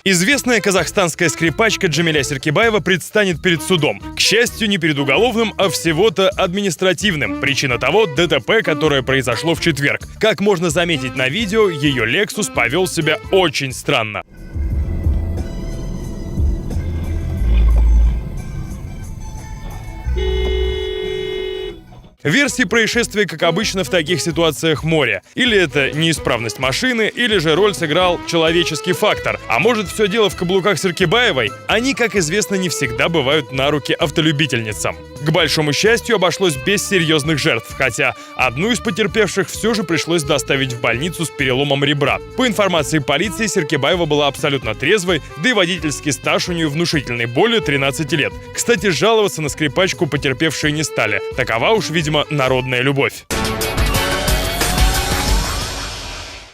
Известная казахстанская скрипачка Джамиля Серкебаева предстанет перед судом. К счастью, не перед уголовным, а всего-то административным. Причина того – ДТП, которое произошло в четверг. Как можно заметить на видео, ее Lexus повел себя очень странно. Версий происшествия, как обычно, в таких ситуациях море. Или это неисправность машины, или же роль сыграл человеческий фактор. А может, все дело в каблуках Серкебаевой? Они, как известно, не всегда бывают на руки автолюбительницам. К большому счастью, обошлось без серьезных жертв, хотя одну из потерпевших все же пришлось доставить в больницу с переломом ребра. По информации полиции, Серкебаева была абсолютно трезвой, да и водительский стаж у нее внушительный, более 13 лет. Кстати, жаловаться на скрипачку потерпевшие не стали. Такова уж, видимо, народная любовь.